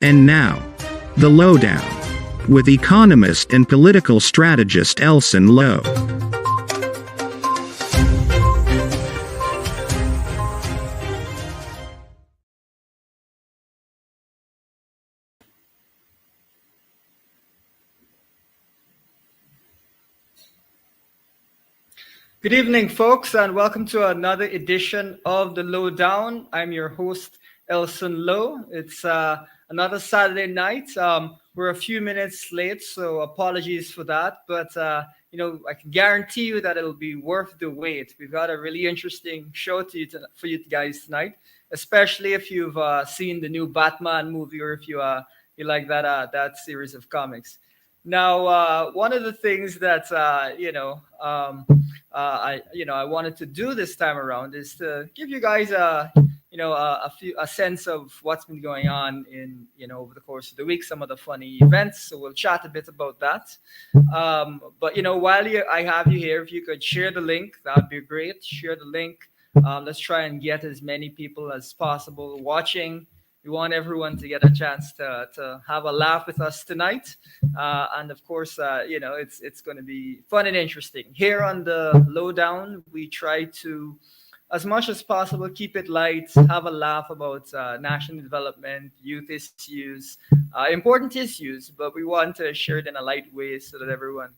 And now, the Lowdown, with economist and political strategist Elson Low. Good evening, folks, and welcome to another edition of the Lowdown. I'm your host, Elson Low. It's another Saturday night. We're a few minutes late, so apologies for that. But I can guarantee you that it'll be worth the wait. We've got a really interesting show for you guys tonight, especially if you've seen the new Batman movie or if you like that series of comics. Now, one of the things that I wanted to do this time around is to give you guys a sense of what's been going on in over the course of the week, some of the funny events. So we'll chat a bit about that. But while I have you here, if you could share the link, that'd be great. Share the link. Let's try and get as many people as possible watching. We want everyone to get a chance to have a laugh with us tonight. And of course, it's going to be fun and interesting. Here on the Lowdown, we try to, as much as possible, keep it light, have a laugh about national development, youth issues, important issues, but we want to share it in a light way so that everyone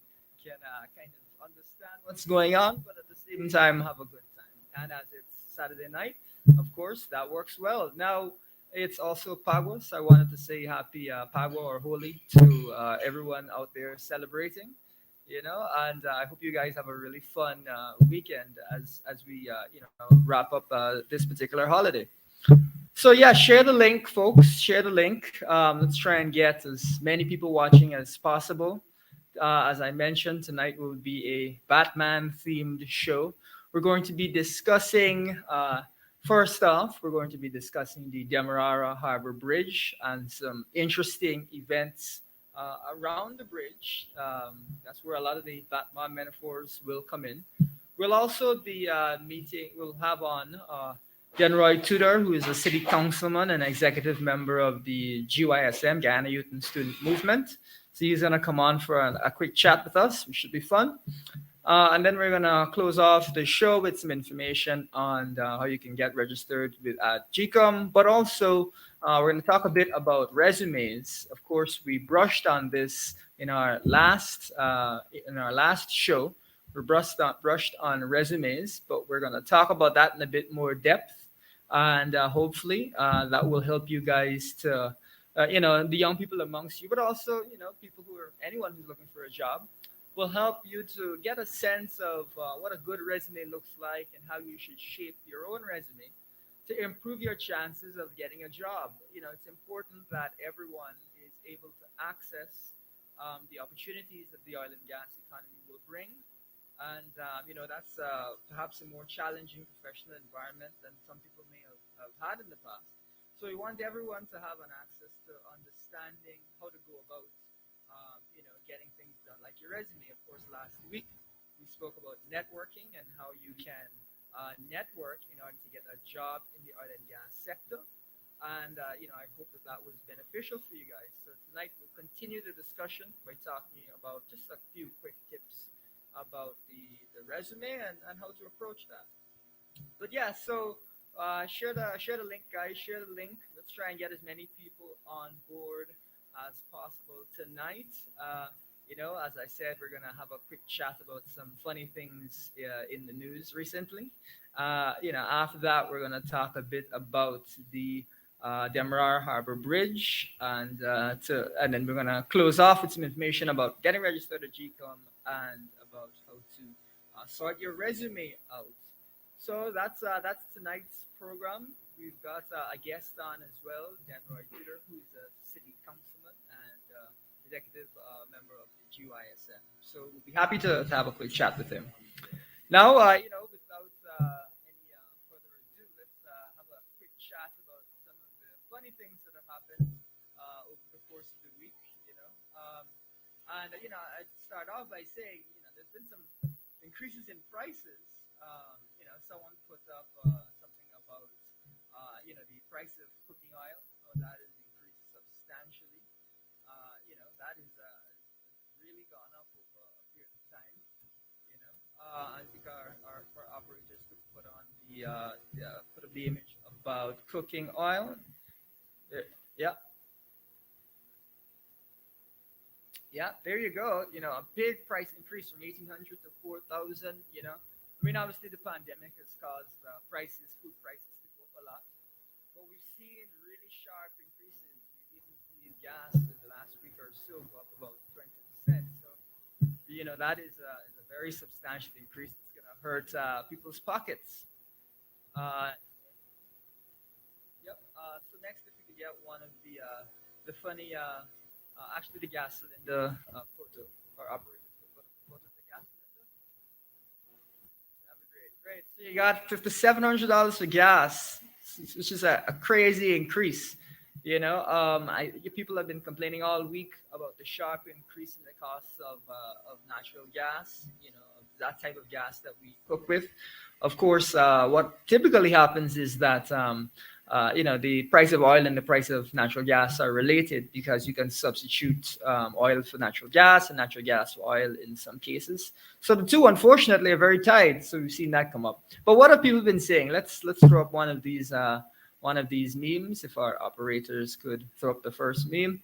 can kind of understand what's going on, but at the same time, have a good time. And as it's Saturday night, of course, that works well. Now, it's also Pagua, so I wanted to say happy Pagua or Holi to everyone out there celebrating, and I hope you guys have a really fun weekend as we wrap up this particular holiday. So yeah, share the link, folks. Share the link. Let's try and get as many people watching as possible. As I mentioned, tonight will be a Batman-themed show. We're going to be discussing. First off, we're going to be discussing the Demerara Harbor Bridge and some interesting events around the bridge. That's where a lot of the Batman metaphors will come in. We'll also be we'll have on Denroy Tudor, who is a city councilman and executive member of the GYSM, Guyana Youth and Student Movement. So he's going to come on for a quick chat with us, which should be fun. And then we're going to close off the show with some information on how you can get registered at GCOM. But also, we're going to talk a bit about resumes. Of course, we brushed on this in our last show. We brushed on resumes, but we're going to talk about that in a bit more depth. And hopefully, that will help you guys to, the young people amongst you, but also, anyone who's looking for a job, will help you to get a sense of what a good resume looks like and how you should shape your own resume to improve your chances of getting a job. It's important that everyone is able to access the opportunities that the oil and gas economy will bring. And, that's perhaps a more challenging professional environment than some people may have had in the past. So we want everyone to have an access to understanding how to go about getting things done, like your resume. Of course, last week we spoke about networking and how you can network in order to get a job in the oil and gas sector. And I hope that was beneficial for you guys. So tonight we'll continue the discussion by talking about just a few quick tips about the resume and how to approach that. But yeah, so share the link, guys. Share the link. Let's try and get as many people on board as possible tonight. As I said, we're gonna have a quick chat about some funny things in the news recently. After that, we're gonna talk a bit about the Demerara Harbor Bridge, and then we're gonna close off with some information about getting registered at GCOM and about how to sort your resume out. So that's tonight's program. We've got a guest on as well, Denroy Tudor, who's a city councilman and executive member of the GYSM. So we'll be happy to have a quick chat with him. Now, without any further ado, let's have a quick chat about some of the funny things that have happened over the course of the week. I'd start off by saying, there's been some increases in prices. Someone put up something about the price of cooking oil. That has increased substantially. that is really gone up over a period of time. You know, I think our operators could put up the image about cooking oil. Yeah, yeah, there you go. You know, a big price increase from 1,800 to 4,000. You know, I mean, obviously the pandemic has caused food prices to go up a lot. But we've seen really sharp increases. We've even seen gas in the last week or so go up about 20%. So, you know, that is a very substantial increase. It's going to hurt people's pockets. Uh, yep. So next, if we could get one of the funny, actually the gas cylinder photo. Our operators could put up a photo of the gas cylinder. That'd be great. Great. So you got $5,700 for gas, which is a crazy increase. You know, people have been complaining all week about the sharp increase in the cost of natural gas. You know, of that type of gas that we cook with. Of course, what typically happens is that you know, the price of oil and the price of natural gas are related because you can substitute oil for natural gas and natural gas for oil in some cases. So the two, unfortunately, are very tied. So we've seen that come up. But what have people been saying? Let's throw up one of these memes. If our operators could throw up the first meme,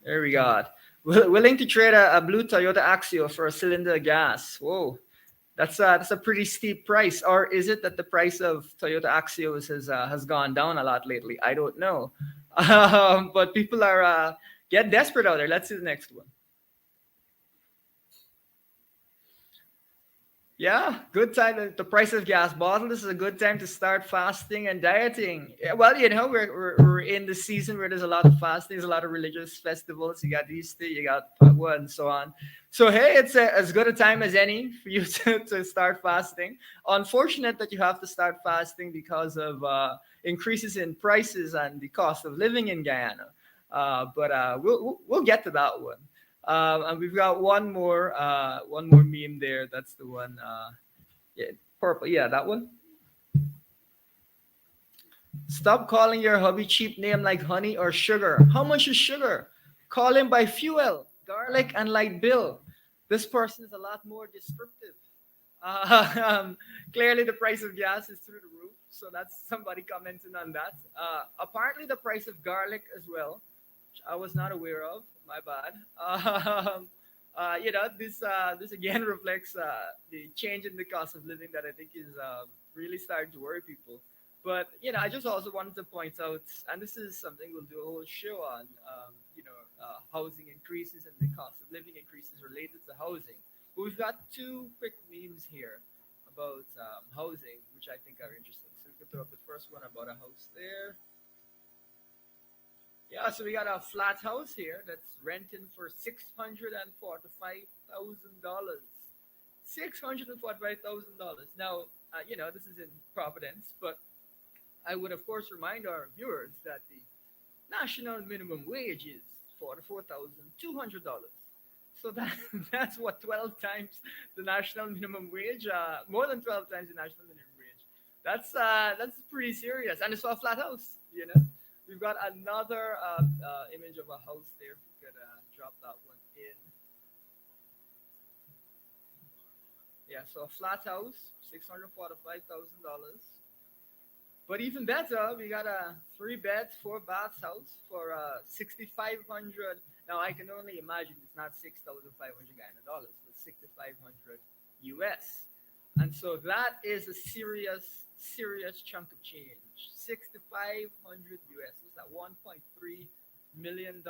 there we got. Willing to trade a blue Toyota Axio for a cylinder of gas. Whoa, that's a pretty steep price. Or is it that the price of Toyota Axios has gone down a lot lately? I don't know. But people are get desperate out there. Let's see the next one. Yeah, good time. The price of gas bottle. This is a good time to start fasting and dieting. Yeah, well, you know, we're in the season where there's a lot of fasting, there's a lot of religious festivals. You got Easter, you got Pascua, and so on. So hey, it's as good a time as any for you to start fasting. Unfortunate that you have to start fasting because of increases in prices and the cost of living in Guyana. But we'll get to that one. And we've got one more meme there. That's the one. Yeah, purple. Yeah, that one. Stop calling your hubby cheap name like honey or sugar. How much is sugar? Call him by fuel, garlic, and light bill. This person is a lot more descriptive. Clearly, the price of gas is through the roof. So that's somebody commenting on that. Apparently, the price of garlic as well, which I was not aware of. My bad. You know, this again reflects the change in the cost of living that I think is really starting to worry people. But you know, I just also wanted to point out, and this is something we'll do a whole show on. You know, housing increases and the cost of living increases related to housing. But we've got two quick memes here about housing, which I think are interesting. So we can throw up the first one about a house there. Yeah, so we got a flat house here that's renting for $645,000. $645,000. Now, you know, this is in Providence, but I would, of course, remind our viewers that the national minimum wage is $44,200. So that that's what 12 times the national minimum wage, more than 12 times the national minimum wage. That's pretty serious, and it's for a flat house. You know, we've got another image of a house there. If we could drop that one in. Yeah, so a flat house, $645,000. But even better, we got a 3 bed, 4 baths house for 6,500. Now I can only imagine it's not 6,500 Guyana dollars, but 6,500 US. And so that is a serious chunk of change. 6,500 US. What's that? $1.3 million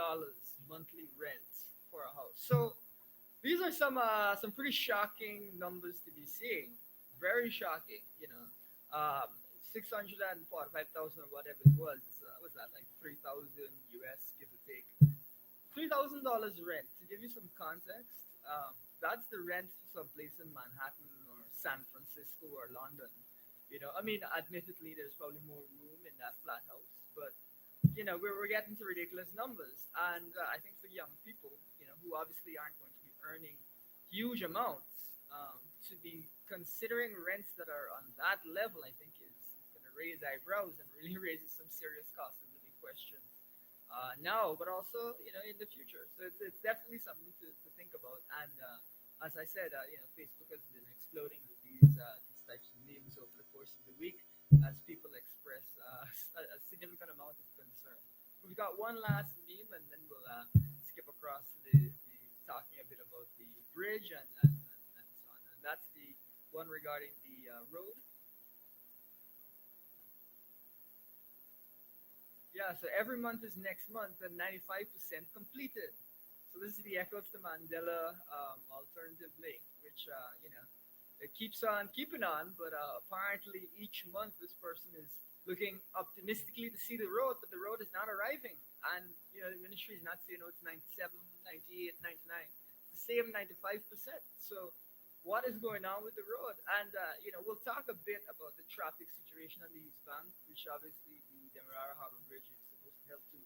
monthly rent for a house. So these are some pretty shocking numbers to be seeing. Very shocking, you know. 645,000 or whatever it was. What's that, like 3,000 US, give or take. $3,000 rent. To give you some context, that's the rent for some place in Manhattan or San Francisco or London. You know, I mean, admittedly, there's probably more room in that flat house, but you know, we're getting to ridiculous numbers. And I think for young people, you know, who obviously aren't going to be earning huge amounts, to be considering rents that are on that level, I think is going to raise eyebrows and really raises some serious cost of living questions now, but also in the future. So it's definitely something to think about. And as I said, Facebook has been exploding with these types of memes over the course of the week as people express a significant amount of concern. We've got one last meme, and then we'll skip across to the talking a bit about the bridge and so on. And that's the one regarding the road. Yeah, so every month is next month and 95% completed. So this is the Echo of the Mandela alternative link, which, it keeps on keeping on, but apparently each month this person is looking optimistically to see the road, but the road is not arriving. And, the ministry is not saying, oh, it's 97, 98, 99. It's the same 95%. So what is going on with the road? And, we'll talk a bit about the traffic situation on the East Bank, which obviously the Demerara Harbor Bridge is supposed to help to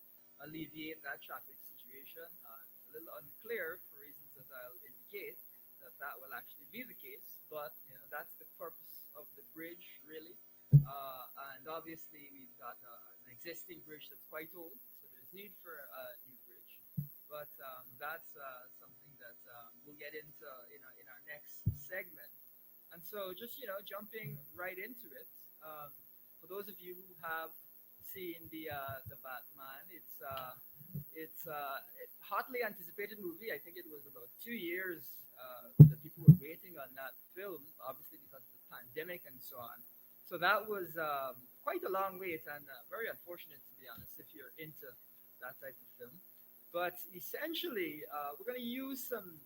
alleviate that traffic situation. It's a little unclear for reasons that I'll indicate that that will actually be the case, but that's the purpose of the bridge, really. And obviously, we've got an existing bridge that's quite old, so there's need for a new bridge. But that's something that we'll get into in our next segment. And so, just jumping right into it. For those of you who have seen the Batman, it's a hotly anticipated movie. I think it was about 2 years that people were waiting on that film, obviously because of the pandemic and so on. So that was quite a long wait and very unfortunate, to be honest, if you're into that type of film. But essentially, we're going to use some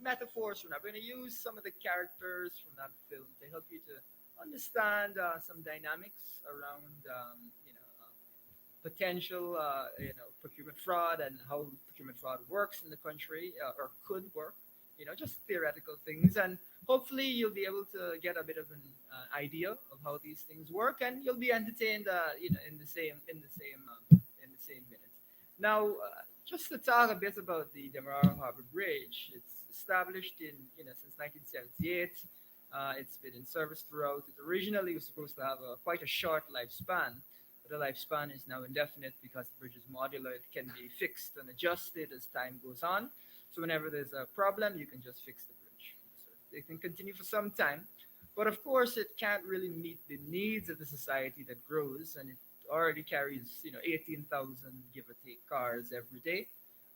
metaphors from that. We're going to use some of the characters from that film to help you to understand some dynamics around, potential, procurement fraud and how procurement fraud works in the country or could work. Just theoretical things, and hopefully you'll be able to get a bit of an idea of how these things work, and you'll be entertained, in the same minutes. Now, just to talk a bit about the Demerara Harbor Bridge, it's established in since 1978. It's been in service throughout. It originally was supposed to have quite a short lifespan, but the lifespan is now indefinite because the bridge is modular. It can be fixed and adjusted as time goes on. So whenever there's a problem, you can just fix the bridge. So it can continue for some time, but of course, it can't really meet the needs of the society that grows, and it already carries 18,000 give or take cars every day.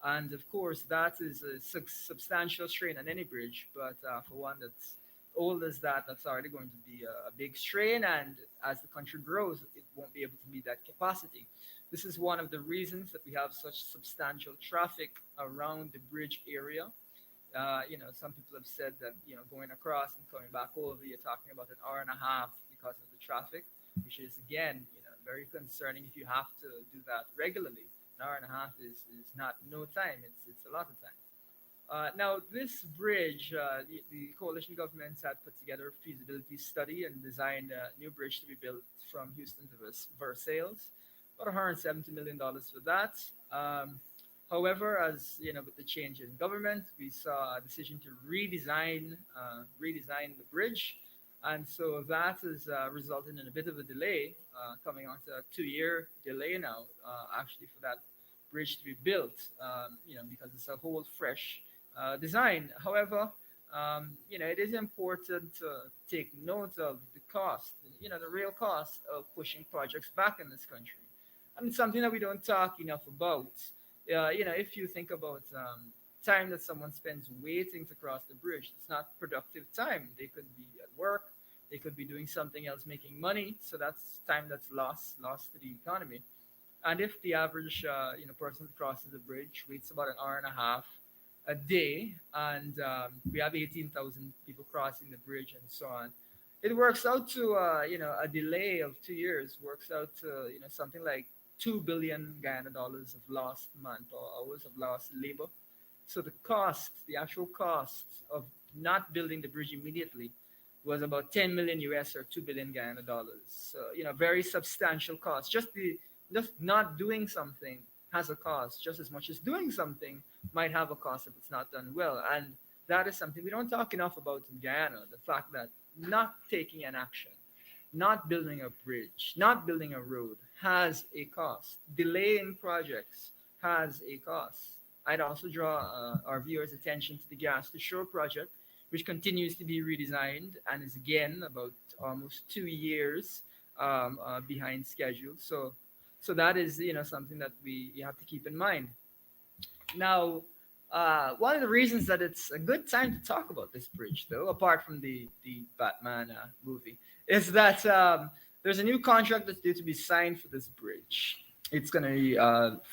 And of course, that is a substantial strain on any bridge, but for one that's old as that, that's already going to be a big strain. And as the country grows, it won't be able to meet that capacity. This is one of the reasons that we have such substantial traffic around the bridge area. Some people have said that going across and coming back over, you're talking about an hour and a half because of the traffic, which is again very concerning if you have to do that regularly. An hour and a half is not no time; it's a lot of time. Now, this bridge, the coalition governments had put together a feasibility study and designed a new bridge to be built from Houston to Versailles. About $170 million for that. However, as with the change in government, we saw a decision to redesign the bridge, and so that has resulted in a bit of a delay, coming on to a 2-year delay now, actually for that bridge to be built. Because it's a whole fresh design. However, it is important to take note of the cost, the real cost of pushing projects back in this country. And it's something that we don't talk enough about. If you think about time that someone spends waiting to cross the bridge, it's not productive time. They could be at work, they could be doing something else, making money. So that's time that's lost to the economy. And if the average person that crosses the bridge waits about an hour and a half a day, and we have 18,000 people crossing the bridge and so on, it works out to a delay of 2 years works out to something like 2 billion Guyana dollars of lost manpower hours of lost labor. So the actual cost of not building the bridge immediately was about 10 million US or 2 billion Guyana dollars. So very substantial cost. Just not doing something has a cost just as much as doing something might have a cost if it's not done well. And that is something we don't talk enough about in Guyana, the fact that not taking an action not building a bridge, not building a road has a cost. Delaying projects has a cost. I'd also draw our viewers' attention to the Gas to Shore project, which continues to be redesigned and is again about almost 2 years behind schedule. So that is something that we you have to keep in mind. Now, one of the reasons that it's a good time to talk about this bridge, though, apart from the Batman movie, is that there's a new contract that's due to be signed for this bridge. It's going to be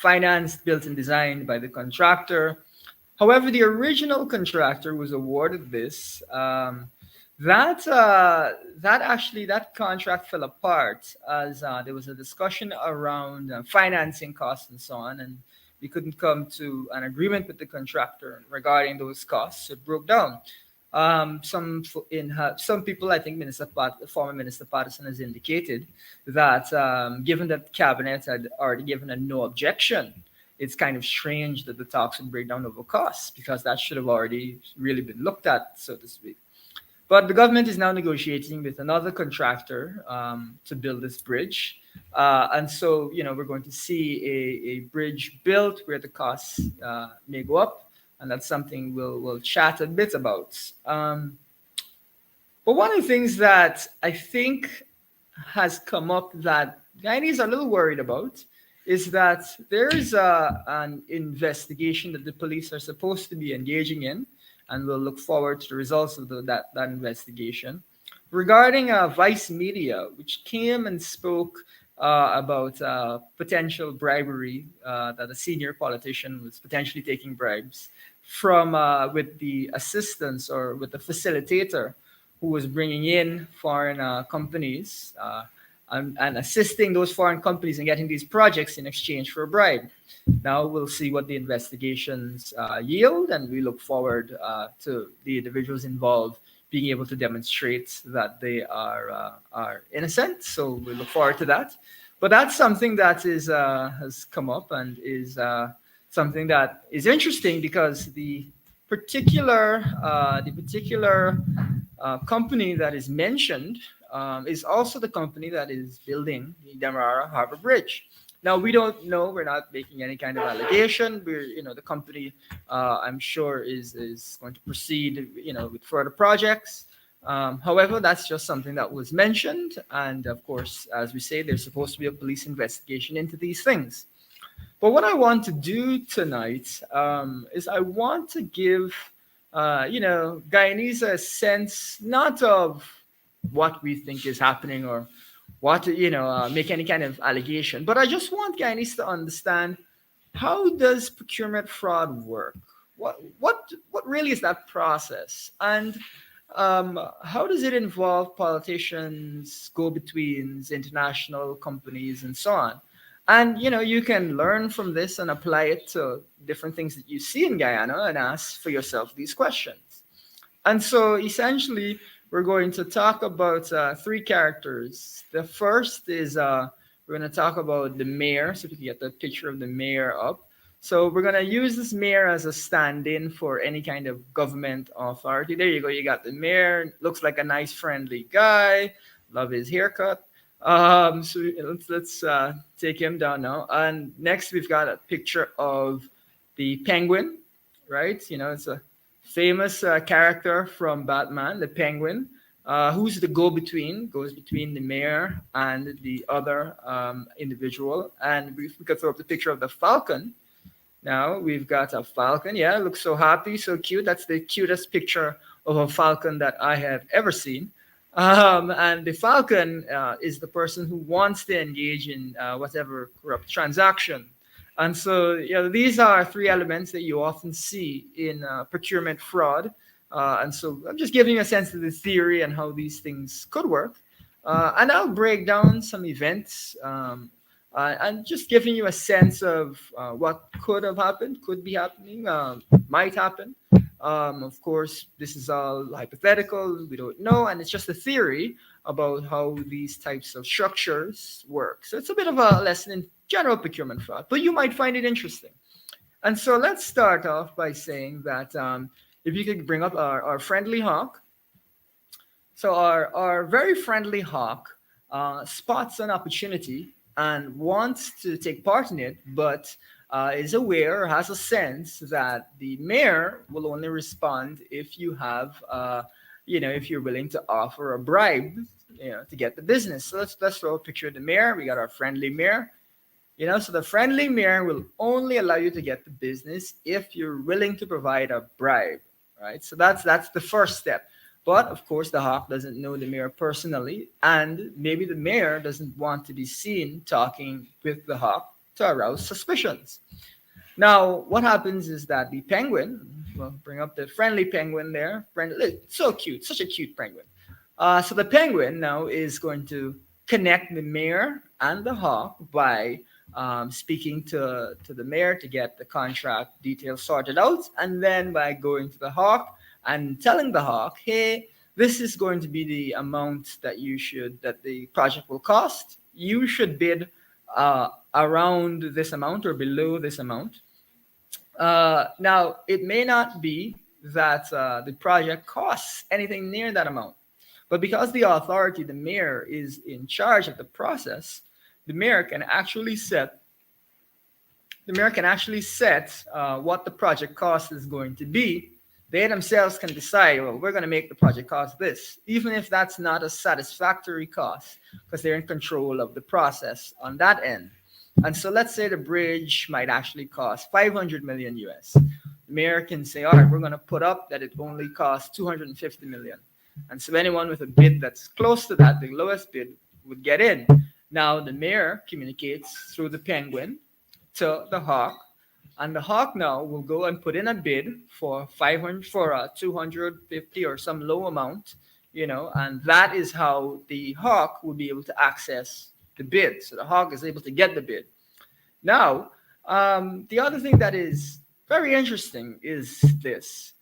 financed, built, and designed by the contractor. However, the original contractor was awarded this. That contract fell apart as there was a discussion around financing costs and so on, and we couldn't come to an agreement with the contractor regarding those costs. It broke down. Some people, I think, former Minister Patterson has indicated that given that the cabinet had already given a no objection, it's kind of strange that the talks would break down over costs because that should have already really been looked at, so to speak. But the government is now negotiating with another contractor to build this bridge. And so, we're going to see a bridge built where the costs may go up. And that's something we'll chat a bit about. But one of the things that I think has come up that Guyanese are a little worried about is that there's an investigation that the police are supposed to be engaging in, and we'll look forward to the results of that investigation, regarding Vice Media, which came and spoke about potential bribery, that a senior politician was potentially taking bribes from with the assistance or with the facilitator who was bringing in foreign companies and assisting those foreign companies in getting these projects in exchange for a bribe. Now we'll see what the investigations yield, and we look forward to the individuals involved being able to demonstrate that they are innocent. So we look forward to that. But that's something that is has come up and is something that is interesting because the particular company that is mentioned is also the company that is building the Demerara Harbor Bridge. Now we don't know. We're not making any kind of allegation. The company, I'm sure, is going to proceed, with further projects. However, that's just something that was mentioned, and of course, as we say, there's supposed to be a police investigation into these things. But what I want to do tonight is I want to give, Guyanese a sense not of what we think is happening or what make any kind of allegation, but I just want Guyanese to understand, how does procurement fraud work? What really is that process, and how does it involve politicians, go-betweens, international companies, and so on? And you can learn from this and apply it to different things that you see in Guyana and ask for yourself these questions. And so essentially, we're going to talk about three characters. The first is we're going to talk about the mayor. So if you can get the picture of the mayor up. So we're going to use this mayor as a stand-in for any kind of government authority. There you go. You got the mayor. Looks like a nice, friendly guy. Love his haircut. So let's take him down now. And next, we've got a picture of the penguin, right? It's a famous character from Batman, the penguin, who's the go-between, goes between the mayor and the other individual. And we could throw up the picture of the falcon. Now we've got a falcon. Yeah, looks so happy, so cute. That's the cutest picture of a falcon that I have ever seen. And the falcon is the person who wants to engage in whatever corrupt transaction. And so, these are three elements that you often see in procurement fraud. And so I'm just giving you a sense of the theory and how these things could work. And I'll break down some events and just giving you a sense of what could have happened, could be happening, might happen. Of course, this is all hypothetical. We don't know. And it's just a theory about how these types of structures work. So it's a bit of a lesson in general procurement fraud, but you might find it interesting. And so let's start off by saying that if you could bring up our friendly hawk. So our very friendly hawk spots an opportunity and wants to take part in it, but is aware, has a sense that the mayor will only respond if you have, if you're willing to offer a bribe, to get the business. So let's throw a picture of the mayor. We got our friendly mayor. So the friendly mayor will only allow you to get the business if you're willing to provide a bribe, right? So that's the first step. But of course, the hawk doesn't know the mayor personally, and maybe the mayor doesn't want to be seen talking with the hawk to arouse suspicions. Now, what happens is that the penguin, well, bring up the friendly penguin there. Friendly, so cute, such a cute penguin. So the penguin now is going to connect the mayor and the hawk by speaking to the mayor to get the contract details sorted out, and then by going to the hawk and telling the hawk, hey, this is going to be the amount that the project will cost. You should bid around this amount or below this amount. Now, it may not be that the project costs anything near that amount, but because the authority, the mayor, is in charge of the process, the mayor can actually set what the project cost is going to be. They themselves can decide, well, we're going to make the project cost this, even if that's not a satisfactory cost, because they're in control of the process on that end. And so let's say the bridge might actually cost 500 million US. The mayor can say, all right, we're going to put up that it only costs 250 million. And so anyone with a bid that's close to that, the lowest bid, would get in. Now the mayor communicates through the penguin to the hawk, and the hawk now will go and put in a bid for 500, for 250 or some low amount, and that is how the hawk will be able to access the bid. So the hawk is able to get the bid. Now, the other thing that is very interesting is this.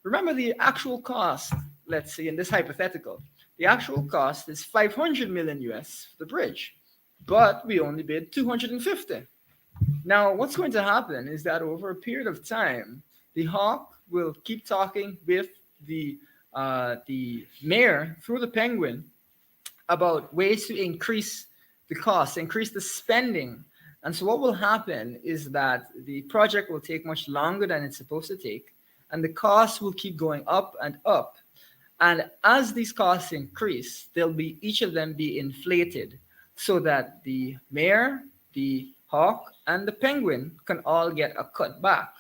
Remember the actual cost, let's say in this hypothetical, the actual cost is 500 million US for the bridge, but we only bid 250. Now, what's going to happen is that over a period of time, the hawk will keep talking with the mayor through the penguin about ways to increase the cost, increase the spending. And so what will happen is that the project will take much longer than it's supposed to take, and the costs will keep going up and up. And as these costs increase, each of them be inflated so that the mayor, the hawk, and the penguin can all get a cut back,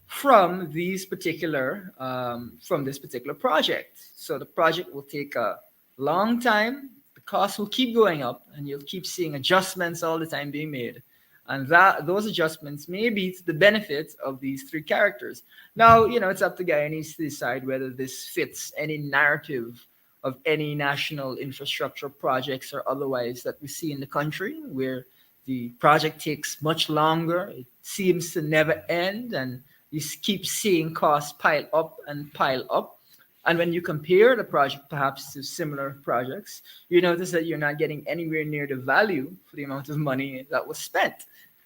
from this particular project. So the project will take a long time. The costs will keep going up, and you'll keep seeing adjustments all the time being made. And those adjustments may be to the benefit of these three characters. Now, it's up to Guyanese to decide whether this fits any narrative of any national infrastructure projects or otherwise that we see in the country, where the project takes much longer, it seems to never end, and you keep seeing costs pile up and pile up. And when you compare the project perhaps to similar projects, you notice that you're not getting anywhere near the value for the amount of money that was spent.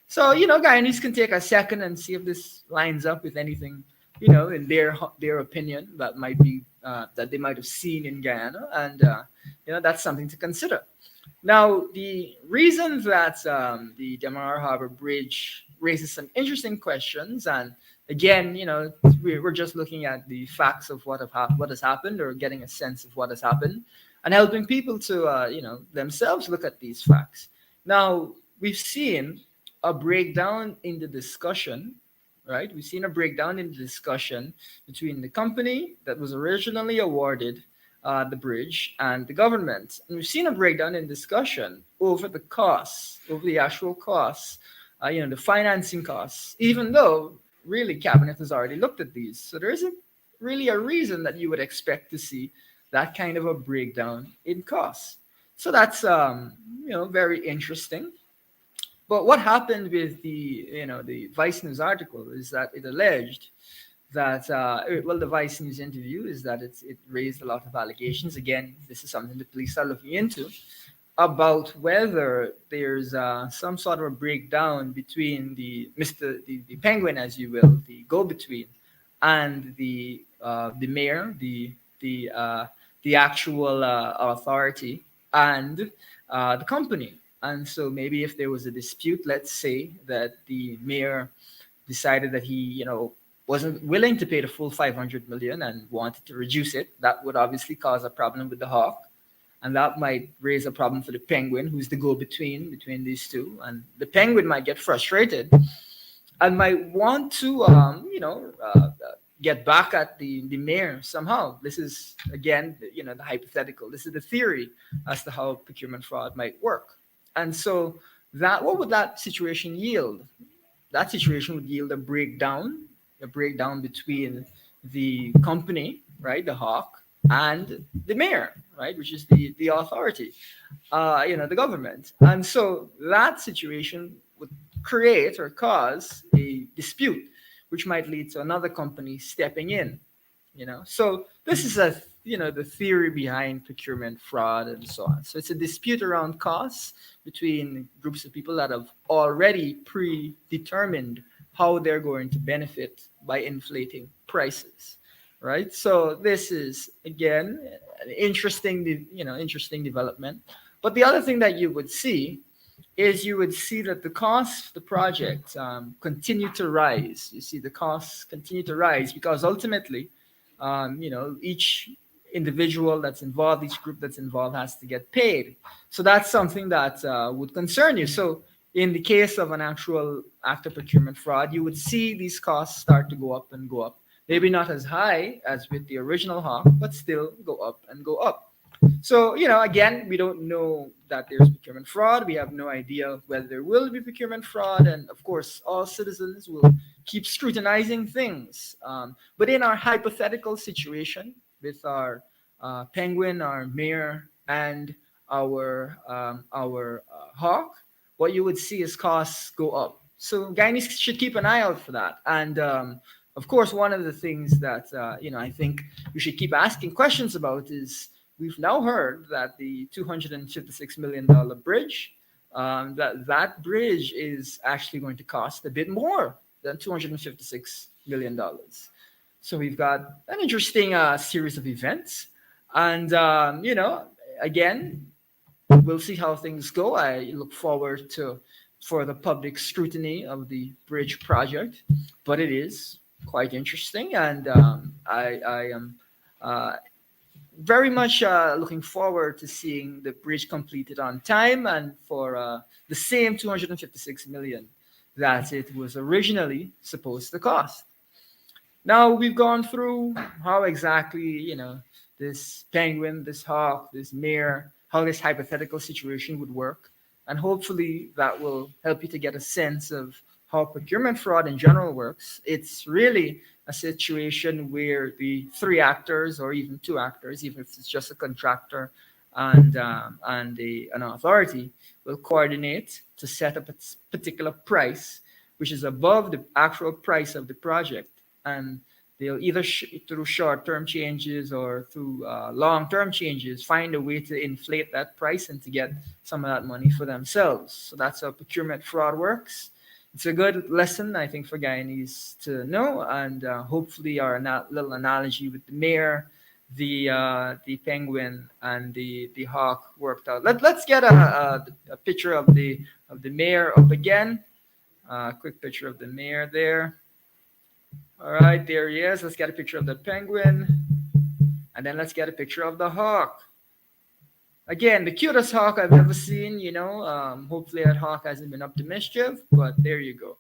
So, Guyanese can take a second and see if this lines up with anything, in their opinion that might be that they might have seen in Guyana, and that's something to consider. Now, the reason that the Damar Harbor Bridge raises some interesting questions, and again, we're just looking at the facts of what has happened, or getting a sense of what has happened, and helping people to themselves look at these facts. Now, we've seen a breakdown in the discussion, right? We've seen a breakdown in the discussion between the company that was originally awarded the bridge and the government. And we've seen a breakdown in discussion over the costs, over the actual costs, the financing costs, even though really cabinet has already looked at these. So there isn't really a reason that you would expect to see that kind of a breakdown in costs. So that's very interesting. But what happened with the Vice News article is that it alleged that the Vice News interview is that it raised a lot of allegations. Again, this is something the police are looking into, about whether there's some sort of a breakdown between the penguin, as you will, the go-between, and the mayor, the actual authority, and the company. And so maybe if there was a dispute, let's say that the mayor decided that he, wasn't willing to pay the full 500 million and wanted to reduce it, that would obviously cause a problem with the hawk. And that might raise a problem for the penguin, who's the go-between these two. And the penguin might get frustrated and might want to, get back at the mayor somehow. This is again, the hypothetical. This is the theory as to how procurement fraud might work. And so, that what would that situation yield? That situation would yield a breakdown between the company, right, the hawk, and the mayor, right, which is the authority, the government. And so that situation would create or cause a dispute, which might lead to another company stepping in. So this is the theory behind procurement fraud and so on. So it's a dispute around costs between groups of people that have already predetermined how they're going to benefit by inflating prices, right? So this is again an interesting development. But the other thing that you would see is you would see that the costs of the project continue to rise. You see the costs continue to rise because ultimately, each individual that's involved, each group that's involved has to get paid. So that's something that would concern you. So in the case of an actual act of procurement fraud, you would see these costs start to go up and go up. Maybe not as high as with the original hawk, but still go up and go up. So, again, we don't know that there's procurement fraud. We have no idea whether there will be procurement fraud. And of course, all citizens will keep scrutinizing things. But in our hypothetical situation with our penguin, our mayor, and our hawk, what you would see is costs go up. So Guyanese should keep an eye out for that. And of course, one of the things that I think you should keep asking questions about is we've now heard that the $256 million bridge, that bridge is actually going to cost a bit more than $256 million. So we've got an interesting series of events. And, again, we'll see how things go. I look forward for the public scrutiny of the bridge project, but it is quite interesting. And I am very much looking forward to seeing the bridge completed on time and for the same 256 million that it was originally supposed to cost. Now we've gone through how exactly, this penguin, this hawk, this mare, how this hypothetical situation would work. And hopefully that will help you to get a sense of how procurement fraud in general works. It's really a situation where the three actors or even two actors, even if it's just a contractor and an authority, will coordinate to set up a particular price, which is above the actual price of the project. And they'll either through short-term changes or through long-term changes find a way to inflate that price and to get some of that money for themselves. So that's how procurement fraud works. It's a good lesson, I think, for Guyanese to know, and hopefully our little analogy with the mare, the penguin, and the hawk worked out. Let's get a picture of the mare up again. Quick picture of the mare there. All right, there he is. Let's get a picture of the penguin, and then let's get a picture of the hawk. Again, the cutest hawk I've ever seen, hopefully that hawk hasn't been up to mischief, but there you go.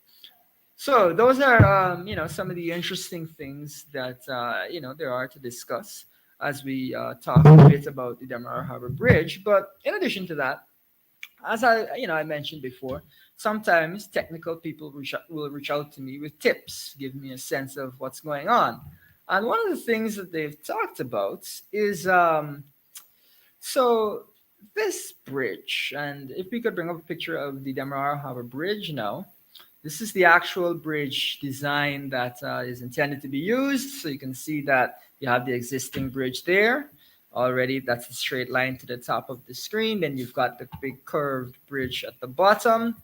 So those are, some of the interesting things that, there are to discuss as we talk a bit about the Demerara Harbor Bridge. But in addition to that, as I mentioned before, sometimes technical people will reach out to me with tips, give me a sense of what's going on. And one of the things that they've talked about is, so this bridge, and if we could bring up a picture of the Demerara Harbor Bridge now, this is the actual bridge design that is intended to be used. So you can see that you have the existing bridge there already. That's a straight line to the top of the screen. Then you've got the big curved bridge at the bottom.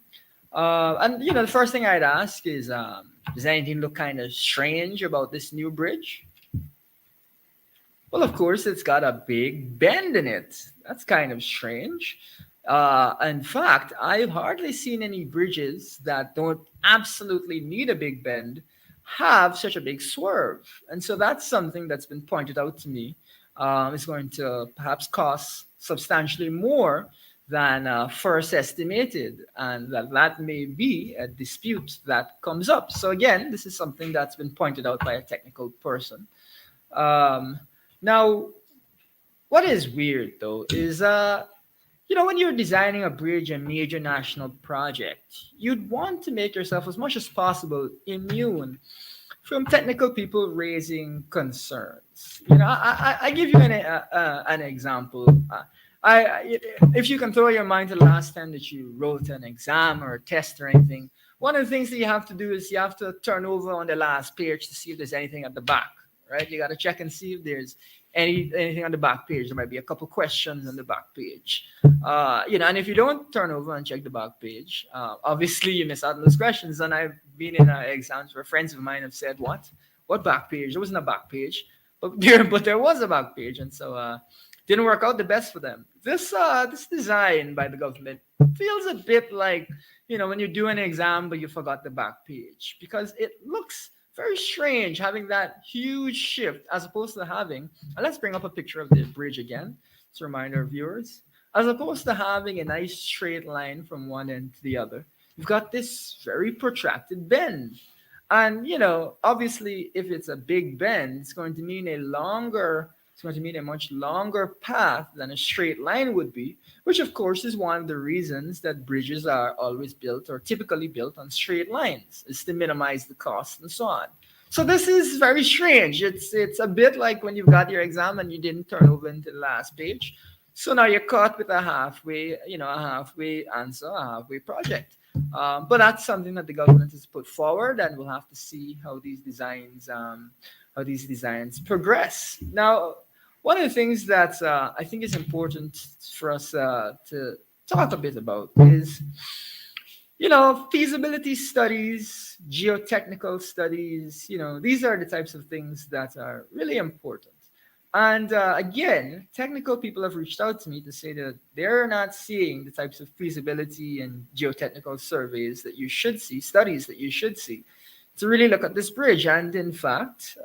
And, the first thing I'd ask is, does anything look kind of strange about this new bridge? Well, of course, it's got a big bend in it. That's kind of strange. In fact, I've hardly seen any bridges that don't absolutely need a big bend have such a big swerve. And so that's something that's been pointed out to me. It's going to perhaps cost substantially more than first estimated, and that may be a dispute that comes up. So again, this is something that's been pointed out by a technical person. Um, Now, what is weird though is when you're designing a bridge, a major national project, you'd want to make yourself as much as possible immune from technical people raising concerns. I give you an example. If you can throw your mind to the last time that you wrote an exam or a test or anything, one of the things that you have to do is you have to turn over on the last page to see if there's anything at the back, right? You got to check and see if there's anything on the back page. There might be a couple questions on the back page. And if you don't turn over and check the back page, obviously you miss out on those questions. And I've been in exams where friends of mine have said, What back page? There wasn't a back page, but there was a back page, and so didn't work out the best for them. This design by the government feels a bit like when you do an exam but you forgot the back page, because it looks very strange having that huge shift as opposed to having, and let's bring up a picture of the bridge again to remind our viewers, as opposed to having a nice straight line from one end to the other, you've got this very protracted bend. And obviously, if it's a big bend, it's going to mean a much longer path than a straight line would be, which of course is one of the reasons that bridges are always built or typically built on straight lines, is to minimize the cost and so on. So this is very strange. It's a bit like when you've got your exam and you didn't turn over into the last page. So now you're caught with a halfway answer, a halfway project. But that's something that the government has put forward, and we'll have to see how these designs progress. Now, one of the things that I think is important for us to talk a bit about is, feasibility studies, geotechnical studies. These are the types of things that are really important. And again, technical people have reached out to me to say that they're not seeing the types of feasibility and geotechnical surveys that you should see, studies that you should see, to really look at this bridge. And in fact,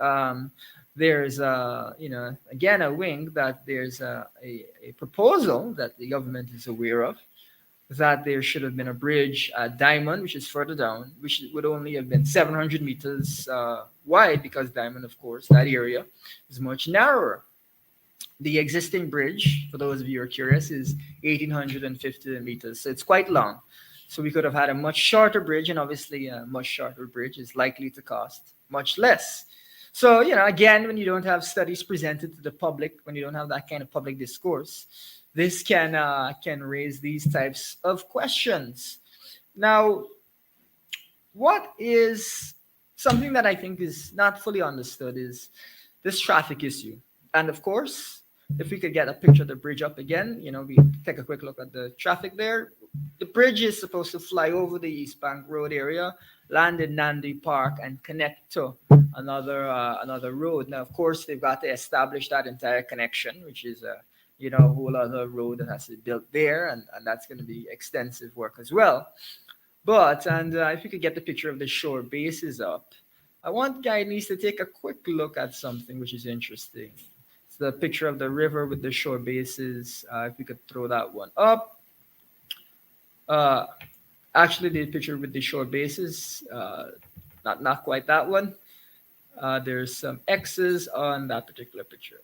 there's again a wing that there's a proposal that the government is aware of, that there should have been a bridge at Diamond, which is further down, which would only have been 700 meters wide, because Diamond, of course, that area is much narrower. The existing bridge, for those of you who are curious, is 1,850 meters, so it's quite long. So we could have had a much shorter bridge, and obviously a much shorter bridge is likely to cost much less. So, again, when you don't have studies presented to the public, when you don't have that kind of public discourse, this can raise these types of questions. Now, what is something that I think is not fully understood is this traffic issue. And of course, if we could get a picture of the bridge up again, we take a quick look at the traffic there. The bridge is supposed to fly over the East Bank Road area, land in Nandi Park, and connect to another road. Now, of course, they've got to establish that entire connection, which is a whole other road that has to be built there, and that's going to be extensive work as well. But if you could get the picture of the shore bases up, I want Guyanese to take a quick look at something which is interesting. It's the picture of the river with the shore bases. If we could throw that one up. Actually, the picture with the shore bases, not quite that one. There's some X's on that particular picture.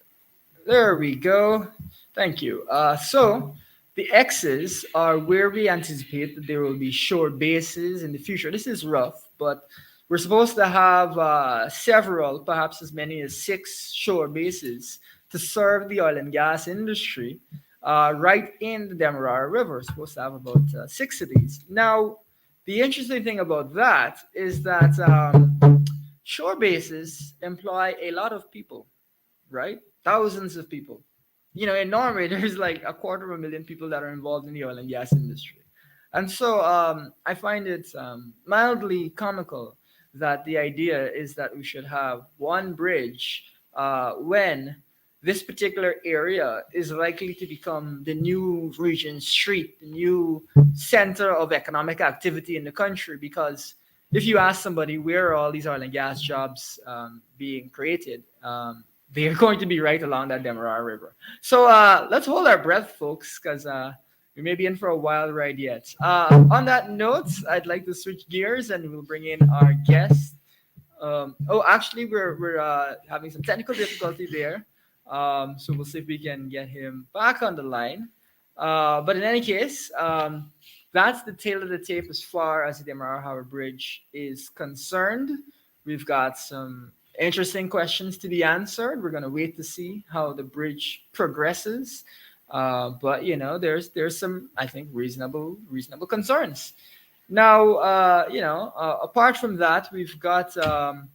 There we go. Thank you. So the X's are where we anticipate that there will be shore bases in the future. This is rough, but we're supposed to have several, perhaps as many as 6 shore bases to serve the oil and gas industry right in the Demerara River. We're supposed to have about 6 of these. Now, the interesting thing about that is that shore bases employ a lot of people, right? Thousands of people. In Norway, there's like 250,000 people that are involved in the oil and gas industry. And so I find it mildly comical that the idea is that we should have one bridge when this particular area is likely to become the new Regent Street, the new center of economic activity in the country. Because if you ask somebody where are all these oil and gas jobs being created, they're going to be right along that Demerara River. So let's hold our breath, folks, because we may be in for a wild ride yet. On that note, I'd like to switch gears and we'll bring in our guest. Oh, actually, we're having some technical difficulty there. So we'll see if we can get him back on the line. But in any case, that's the tail of the tape as far as the Demerara Harbor Bridge is concerned. We've got some interesting questions to be answered. We're gonna wait to see how the bridge progresses. But there's some, I think, reasonable concerns. Now, apart from that, we've got some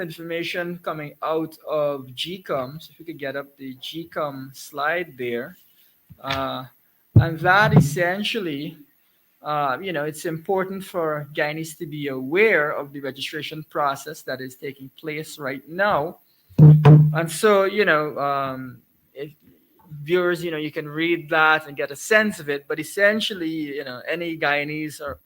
information coming out of GCOM. So if we could get up the GCOM slide there, uh, and that essentially, it's important for Guyanese to be aware of the registration process that is taking place right now. And so, if viewers, you can read that and get a sense of it. But essentially, any Guyanese or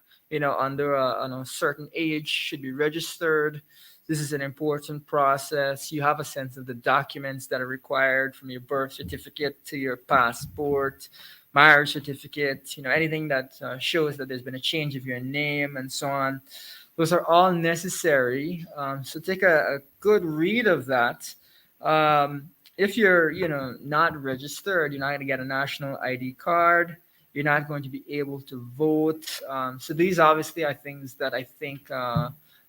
under a certain age should be registered. This is an important process. You have a sense of the documents that are required, from your birth certificate to your passport, marriage certificate, anything that shows that there's been a change of your name and so on. Those are all necessary. So take a good read of that. If you're not registered, you're not going to get a national ID card. You're not going to be able to vote. So these obviously are things that I think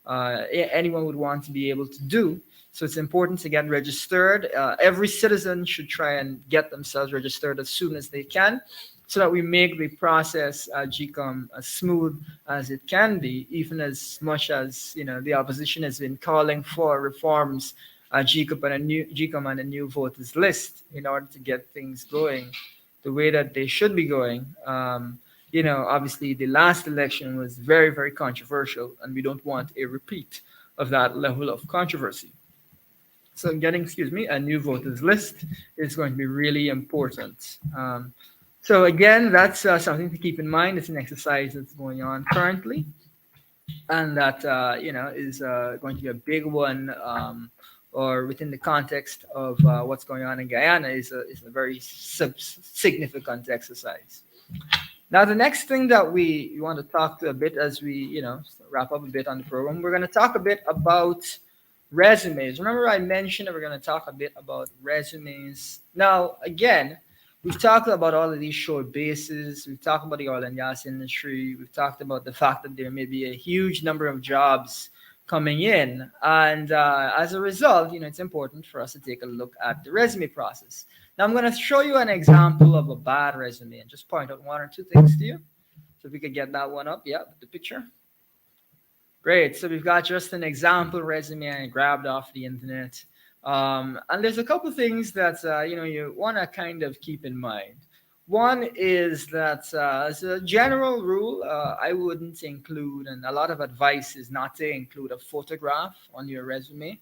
anyone would want to be able to do. So it's important to get registered. Every citizen should try and get themselves registered as soon as they can, so that we make the process GCOM as smooth as it can be, even as much as the opposition has been calling for reforms, GCOM and a new voters list, in order to get things going the way that they should be going. Obviously the last election was very, very controversial, and we don't want a repeat of that level of controversy. So getting, a new voters list is going to be really important. So again, that's something to keep in mind. It's an exercise that's going on currently, and that is going to be a big one, or within the context of what's going on in Guyana, is a very significant exercise. Now, the next thing that we want to talk to a bit as we wrap up a bit on the program, we're going to talk a bit about resumes. Remember, I mentioned that we're going to talk a bit about resumes. Now, again, we've talked about all of these short bases. We've talked about the oil and gas industry. We've talked about the fact that there may be a huge number of jobs coming in. And as a result, it's important for us to take a look at the resume process. Now, I'm going to show you an example of a bad resume and just point out one or two things to you. So if we could get that one up, yeah, the picture. Great. So we've got just an example resume I grabbed off the internet. And there's a couple things that, you want to kind of keep in mind. One is that as a general rule, I wouldn't include, and a lot of advice is not to include a photograph on your resume.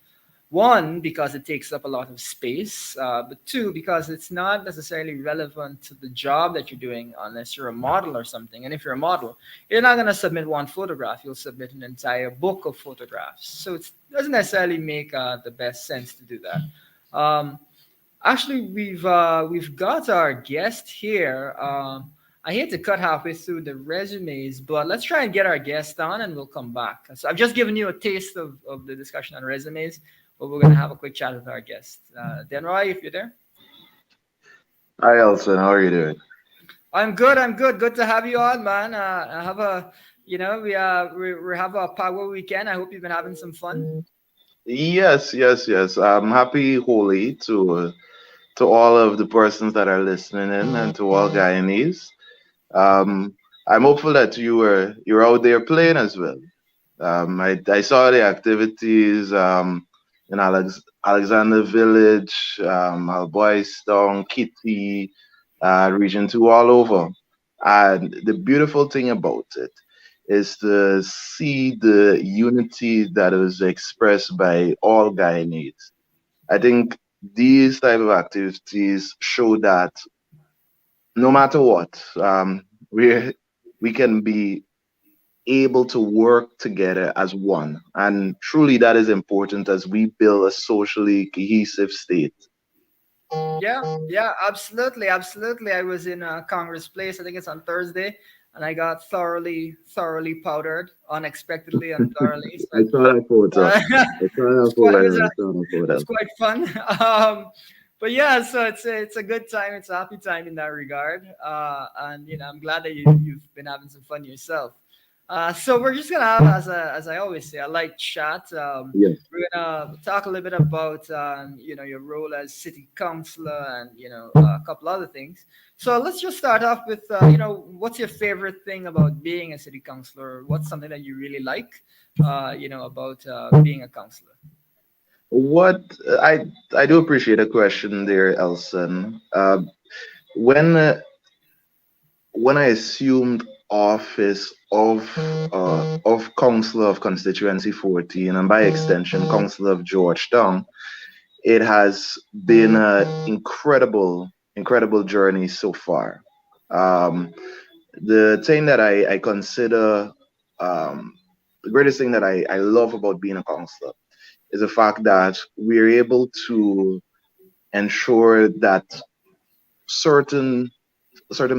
One, because it takes up a lot of space, but two, because it's not necessarily relevant to the job that you're doing unless you're a model or something. And if you're a model, you're not going to submit one photograph. You'll submit an entire book of photographs. So it doesn't necessarily make the best sense to do that. Actually, we've got our guest here. I hate to cut halfway through the resumes, but let's try and get our guest on and we'll come back. So I've just given you a taste of the discussion on resumes, but we're going to have a quick chat with our guest. Denroy, if you're there. Hi, Elson. How are you doing? I'm good. Good to have you on, man. I have we have a power weekend. I hope you've been having some fun. Yes. Happy Holi to all of the persons that are listening in, and to all Guyanese. I'm hopeful that you're out there playing as well. I saw the activities in Alexander Village, Alboystown, Kitty, Region 2, all over. And the beautiful thing about it is to see the unity that is expressed by all Guyanese. I think these type of activities show that no matter what, we can be able to work together as one, and truly that is important as we build a socially cohesive state. Yeah, yeah, absolutely, absolutely. I was in Congress Place. I think it's on Thursday, and I got thoroughly powdered, unexpectedly and thoroughly. So I saw that photo. uh, I saw that it was photo. I saw that it was photo. quite fun. But yeah, so it's a good time. It's a happy time in that regard. And I'm glad that you've been having some fun yourself. So we're just gonna have, as I always say, a light chat. Yes. We're gonna talk a little bit about your role as city councillor and a couple other things. So let's just start off with what's your favorite thing about being a city councillor? What's something that you really like about being a councillor? What I do appreciate a question there, Elson. When when I assumed office of Councillor of Constituency 14 and by extension Councillor of Georgetown, it has been an incredible journey so far. Um, the thing that I consider um, the greatest thing that I love about being a counselor is the fact that we're able to ensure that certain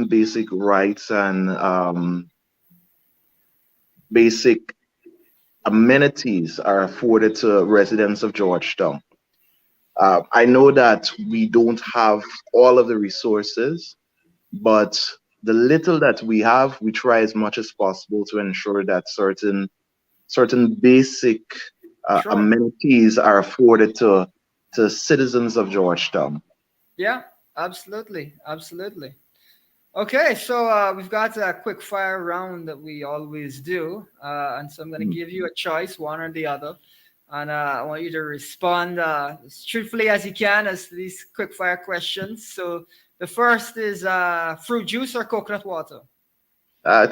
basic rights and basic amenities are afforded to residents of Georgetown. I know that we don't have all of the resources, but the little that we have, we try as much as possible to ensure that certain basic Sure. amenities are afforded to citizens of Georgetown. Yeah, absolutely, absolutely. Okay, so we've got a quick fire round that we always do, and so I'm going to give you a choice, one or the other, and I want you to respond as truthfully as you can as to these quick fire questions. So the first is fruit juice or coconut water?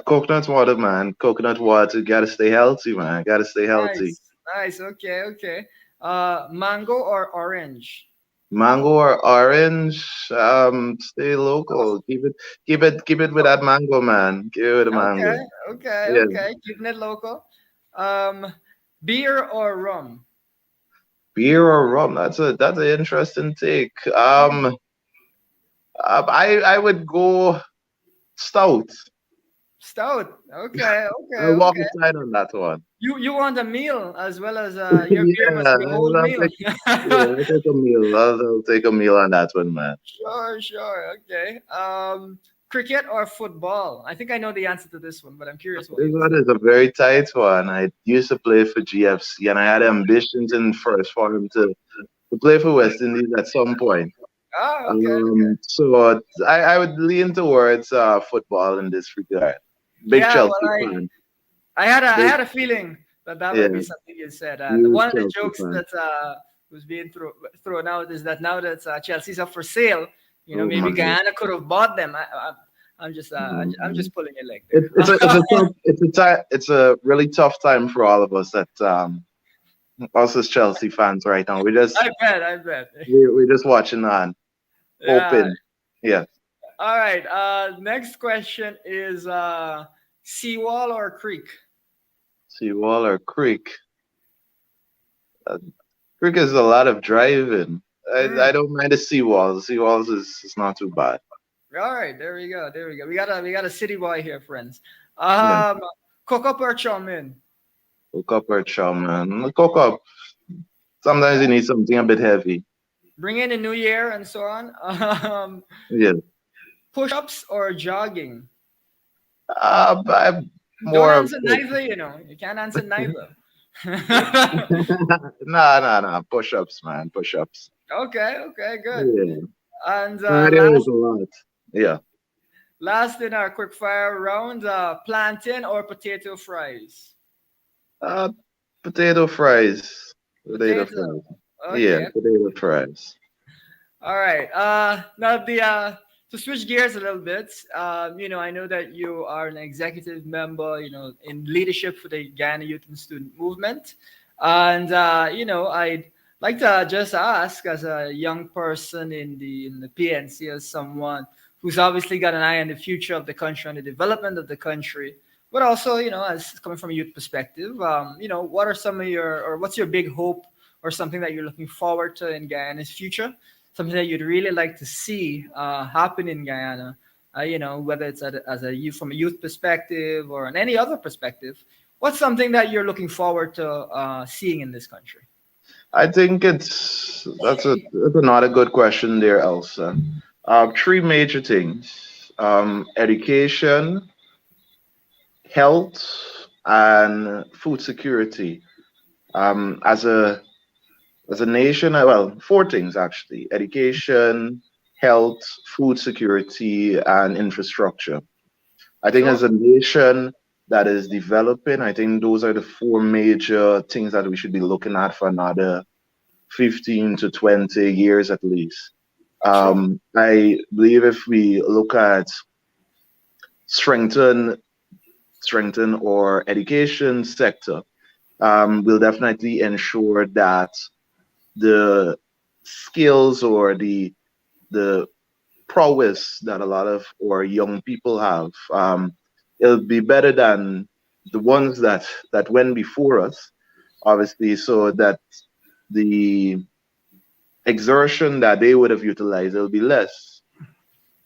Coconut water, man. Coconut water. Gotta stay healthy, man. Gotta stay healthy. Nice, nice. Okay, okay. Mango or orange? Mango or orange? Stay local. Keep it with that mango, man. Keep it with the Okay, mango. okay, Yeah. okay. Keeping it local. Um, beer or rum? Beer or rum? That's an interesting take. I would go stout. Stout. Okay, okay, I'll walk okay. aside on that one. You want a meal as well as your beer Yeah, must be a whole I'll meal. take, yeah, I'll take a meal. I'll take a meal on that one, man. Sure, sure. Okay. Cricket or football? I think I know the answer to this one, but I'm curious what This you one say. is a very tight one. I used to play for GFC, and I had ambitions in first for him to play for West Indies at some point. Ah, okay, okay. So I would lean towards football in this regard. Big Yeah, well, Chelsea fan. I Big, had a feeling that that yeah, might be something you said. And huge one of the Chelsea jokes fan. that was being thrown out is that now that Chelsea's up for sale, Oh maybe my God. Guyana could have bought them. I'm Um, just pulling your leg there. it's a really tough time for all of us that us as Chelsea fans right now. I bet. We're just watching on, Yeah. hoping. Yeah. All right. Next question is seawall or creek? Seawall or creek. Uh, Creek is a lot of driving. I Mm. don't mind the seawalls. The seawalls is not too bad. All right. There we go. There we go. We got a city boy here, friends. Yeah. Um, cook up or chow mein? Cook up or chow, man. Cook up. Sometimes you need something a bit heavy. Bring in a new year and so on. Yeah. Push-ups or jogging? I'm Don't more of answer neither. You can't answer neither. nah. Push-ups, man. Push-ups. Okay. Okay. Good. Yeah. And Cardio is last a lot. Yeah. last in our quick fire round, plantain or potato fries? Uh, potato fries. Potato Potato. fries. Yeah, Okay. potato fries. All right. Now to switch gears a little bit. I know that you are an executive member. In leadership for the Ghana Youth and Student Movement, and Like to just ask, as a young person in the PNC, as someone who's obviously got an eye on the future of the country and the development of the country, but also, as coming from a youth perspective, what are some of your, or what's your big hope or something that you're looking forward to in Guyana's future? Something that you'd really like to see happen in Guyana, whether it's as a youth, from a youth perspective or on any other perspective. What's something that you're looking forward to seeing in this country? I think that's another good question there, Elsa. Three major things: education, health, and food security. As a nation, well, four things actually: education, health, food security, and infrastructure. I think Sure. as a nation that is developing, I think those are the four major things that we should be looking at for another 15 to 20 years at least. Sure. I believe if we look at strengthen strengthen our education sector, will definitely ensure that the skills or the prowess that a lot of our young people have, it'll be better than the ones that went before us, obviously, so that the exertion that they would have utilized will be less.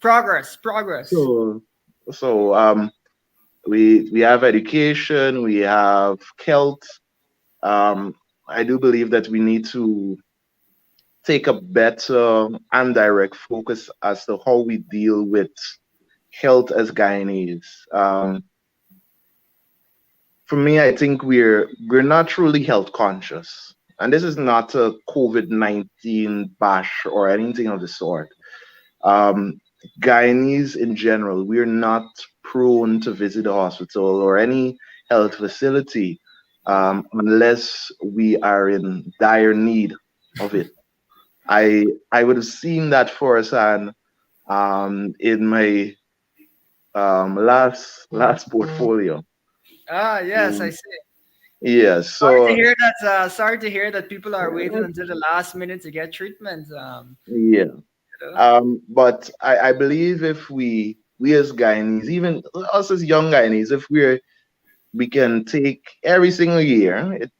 Progress, progress. So so we have education, we have health. Um, I do believe that we need to take a better and direct focus as to how we deal with health as Guyanese. For me, I think we're not truly health conscious, and this is not a COVID-19 bash or anything of the sort. Um, Guyanese in general, we're not prone to visit a hospital or any health facility unless we are in dire need of it. I would have seen that firsthand in my last portfolio. Ah, yes, I Mm, see. yeah, Sorry to so hear that. Sorry to hear that people are waiting until the last minute to get treatment. yeah. You know? But I believe if we as Guyanese, even us as young Guyanese, if we can take every single year, it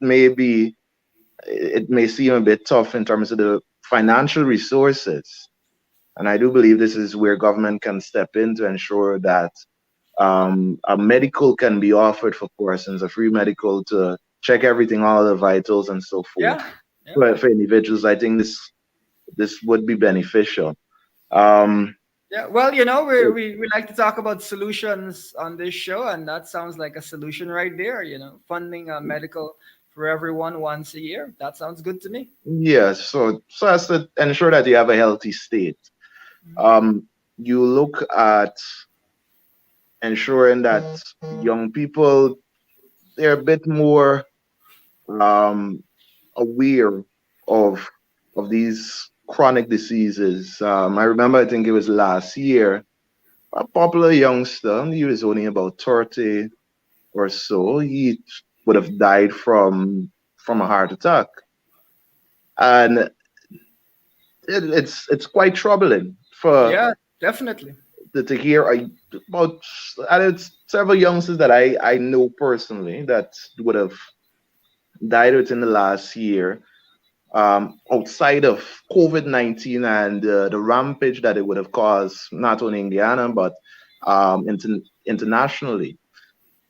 may seem a bit tough in terms of the financial resources. And I do believe this is where government can step in to ensure that a medical can be offered for persons, a free medical to check everything, all the vitals and so forth. Yeah, yeah, For individuals, I think this would be beneficial. Um, yeah. Well, we like to talk about solutions on this show, and that sounds like a solution right there. Funding medical for everyone once a year. That sounds good to me. yes, so as to ensure that you have a healthy state, um, you look at ensuring that young people, they're a bit more um, aware of these chronic diseases. I remember, I think it was last year, a popular youngster, he was only about 30 or so, he would have died from a heart attack. And it's quite troubling for Yeah, definitely. to hear about, and it's several youngsters that I know personally that would have died within the last year, outside of COVID-19 and the rampage that it would have caused, not only in Guyana, but internationally,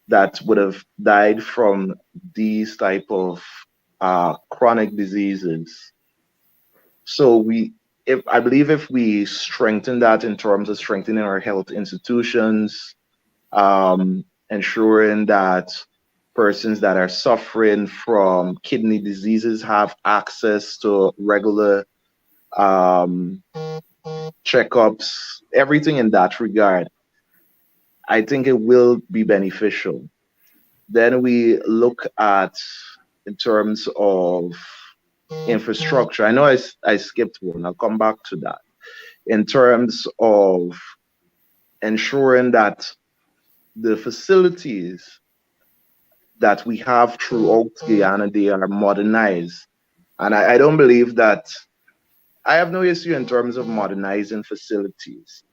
that would have died from these type of chronic diseases. So if I believe if we strengthen that in terms of strengthening our health institutions, ensuring that persons that are suffering from kidney diseases have access to regular um, checkups, everything in that regard, I think it will be beneficial. Then we look at in terms of infrastructure. I know I skipped one. I'll come back to that. In terms of ensuring that the facilities that we have throughout Guyana, they are modernized. And I don't believe that I have no issue in terms of modernizing facilities.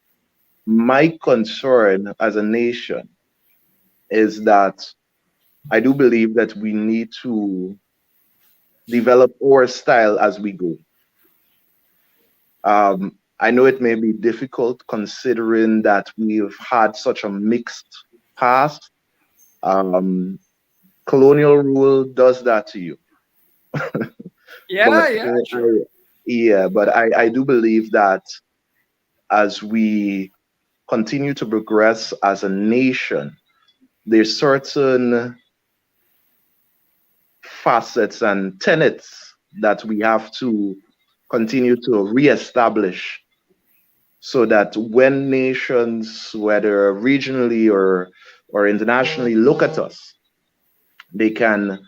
My concern as a nation is that I do believe that we need to develop our style as we go. I know it may be difficult considering that we've had such a mixed past. Um, Colonial rule does that to you. Yeah, But yeah, sure. yeah, but I do believe that as we continue to progress as a nation, there's certain facets and tenets that we have to continue to reestablish so that when nations, whether regionally or internationally, look at us, they can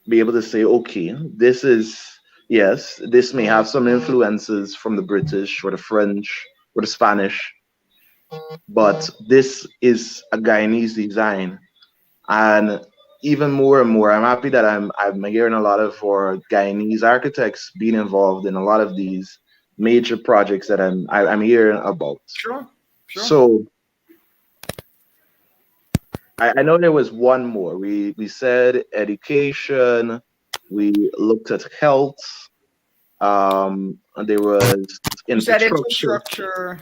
be able to say, okay, this is, yes, this may have some influences from the British or the French or the Spanish, but this is a Guyanese design. And even more and more, I'm happy that I'm hearing a lot of our Guyanese architects being involved in a lot of these major projects that I'm hearing about. Sure, sure. So I know there was one more. We said education, we looked at health, and there was You said infrastructure.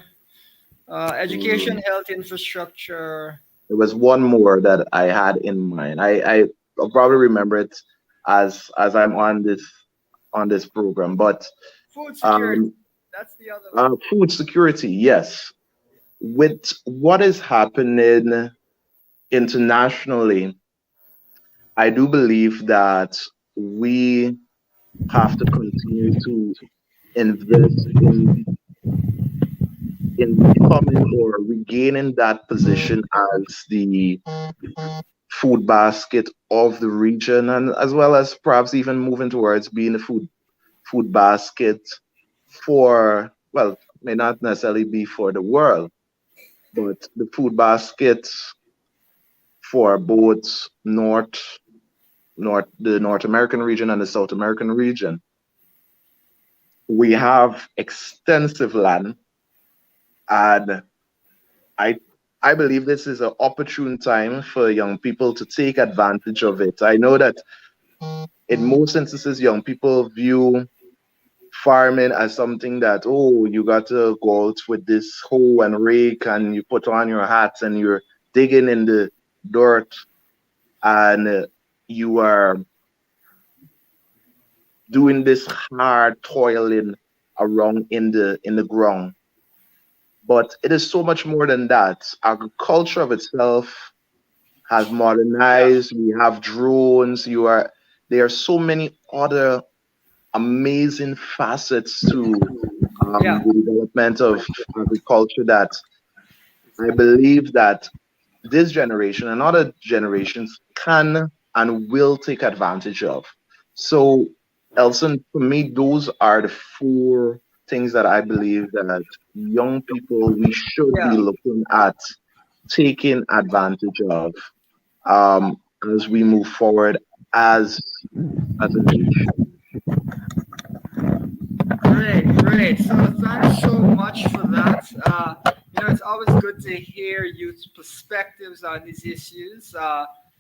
infrastructure, education, Mm, health infrastructure, there was one more that I had in mind. I'll probably remember it as I'm on this program. But food security. um, That's the other one. food security, yes. With what is happening internationally, I do believe that we have to continue to invest in becoming or regaining that position as the food basket of the region, and as well as perhaps even moving towards being a food basket for, well, may not necessarily be for the world, but the food basket for both the North American region and the South American region. We have extensive land, and I I believe this is an opportune time for young people to take advantage of it. I know that in most instances, young people view farming as something that, oh, you got to go out with this hoe and rake and you put on your hats and you're digging in the dirt and you are doing this hard toiling around in the ground. But it is so much more than that. Agriculture of itself has Yeah, modernized. We have drones. There are so many other amazing facets to yeah, the development of agriculture that I believe that this generation and other generations can and will take advantage of. So, Elson, for me, those are the four things that I believe that young people we should be yeah. looking at taking advantage of um, as we move forward as as a nation. Great, great. So thanks so much for that. It's always good to hear youth perspectives on these issues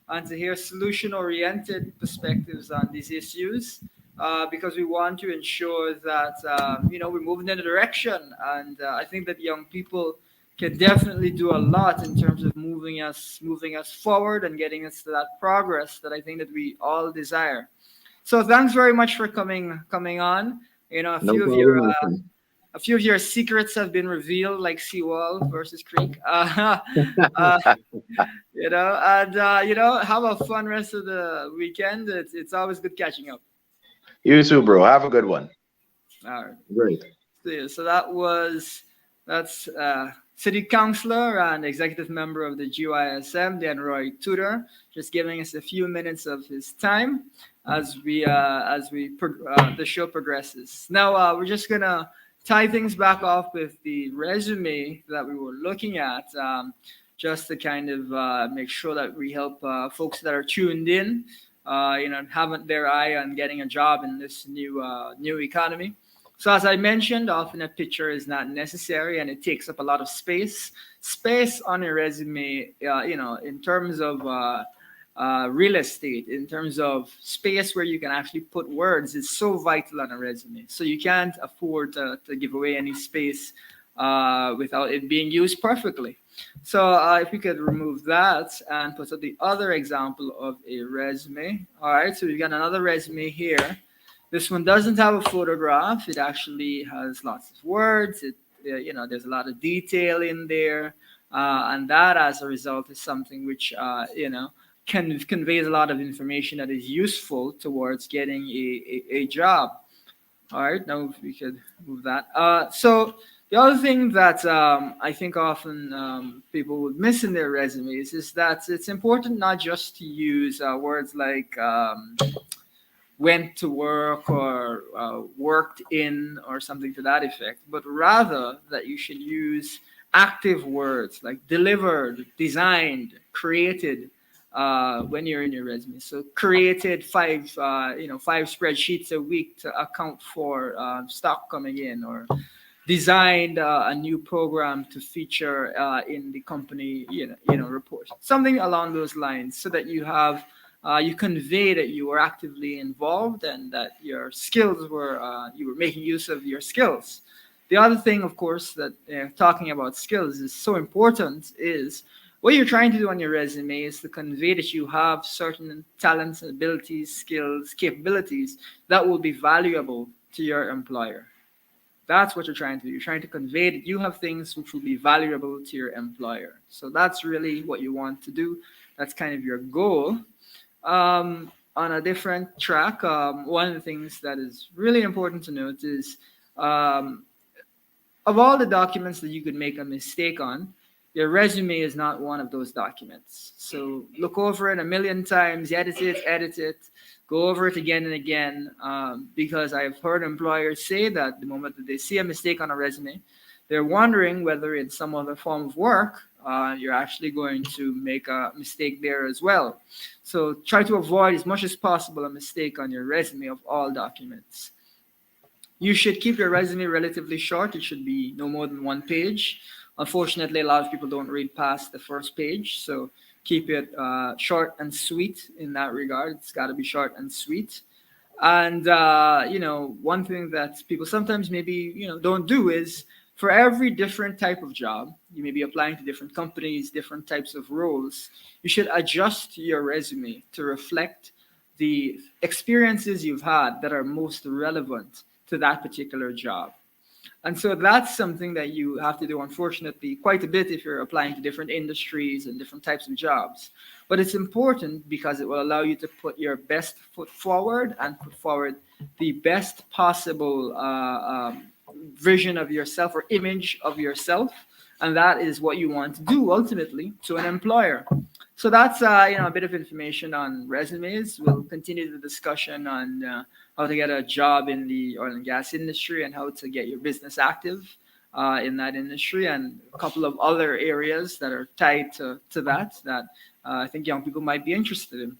and to hear solution-oriented perspectives on these issues because we want to ensure that we're moving in a direction, and I think that young people can definitely do a lot in terms of moving us forward and getting us to that progress that I think that we all desire. So thanks very much for coming on. A No few of your problem, Elson. secrets have been revealed, like Seawall versus Creek. Uh, and have a fun rest of the weekend. It's always good catching up. You too, bro. Have a good one. All right. Great. So that's city councilor and executive member of the GYSM, Dan Roy Tudor, just giving us a few minutes of his time as the show progresses. Now we're just gonna tie things back off with the resume that we were looking at, just to kind of make sure that we help folks that are tuned in haven't their eye on getting a job in this new economy. So as I mentioned, often a picture is not necessary, and it takes up a lot of space. Space on your resume, in terms of real estate, in terms of space where you can actually put words, is so vital on a resume. So you can't afford to give away any space without it being used perfectly. So if we could remove that and put up the other example of a resume. All right, so we've got another resume here. This one doesn't have a photograph. It actually has lots of words. There's a lot of detail in there, and that, as a result, is something which conveys a lot of information that is useful towards getting a job. All right, now if we could move that. So the other thing that I think often people would miss in their resumes is that it's important not just to use words like went to work or worked in or something to that effect, but rather that you should use active words like delivered, designed, created when you're in your resume. So created five spreadsheets a week to account for stock coming in, or designed a new program to feature in the company report, something along those lines, so that you convey that you were actively involved and that your skills were you were making use of your skills. The other thing, of course, that talking about skills is so important is what you're trying to do on your resume is to convey that you have certain talents, abilities, skills, capabilities that will be valuable to your employer. That's what you're trying to do. You're trying to convey that you have things which will be valuable to your employer. So that's really what you want to do. That's kind of your goal. On a different track, one of the things that is really important to note is of all the documents that you could make a mistake on, your resume is not one of those documents. So look over it a million times, edit it, go over it again and again, because I've heard employers say that the moment that they see a mistake on a resume, they're wondering whether in some other form of work, you're actually going to make a mistake there as well. So try to avoid as much as possible a mistake on your resume of all documents. You should keep your resume relatively short. It should be no more than 1 page. Unfortunately, a lot of people don't read past the first page, so keep it short and sweet in that regard. It's got to be short and sweet. And one thing that people sometimes maybe don't do is, for every different type of job, you may be applying to different companies, different types of roles, you should adjust your resume to reflect the experiences you've had that are most relevant to that particular job. And so that's something that you have to do, unfortunately, quite a bit if you're applying to different industries and different types of jobs. But it's important because it will allow you to put your best foot forward and put forward the best possible vision of yourself or image of yourself. And that is what you want to do ultimately to an employer. So that's a bit of information on resumes. We'll continue the discussion on how to get a job in the oil and gas industry and how to get your business active in that industry, and a couple of other areas that are tied to that I think young people might be interested in.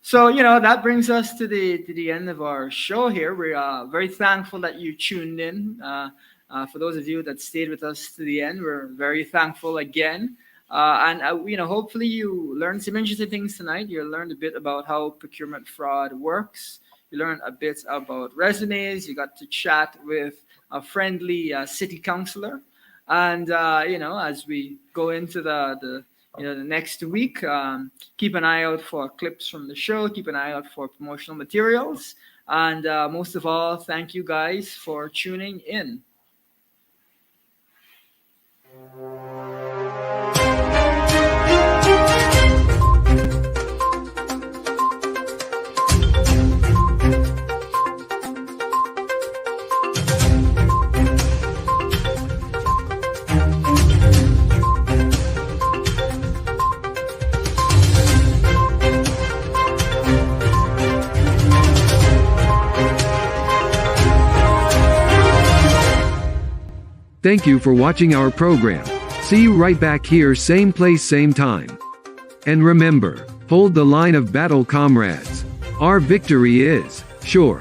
So, that brings us to the end of our show here. We're very thankful that you tuned in. For those of you that stayed with us to the end, we're very thankful again. And hopefully you learned some interesting things tonight. You learned a bit about how procurement fraud works. You learned a bit about resumes. You got to chat with a friendly city councilor. And as we go into the next week, keep an eye out for clips from the show. Keep an eye out for promotional materials. And most of all, thank you guys for tuning in. Thank you for watching our program. See you right back here, same place, same time. And remember, hold the line of battle, comrades. Our victory is sure.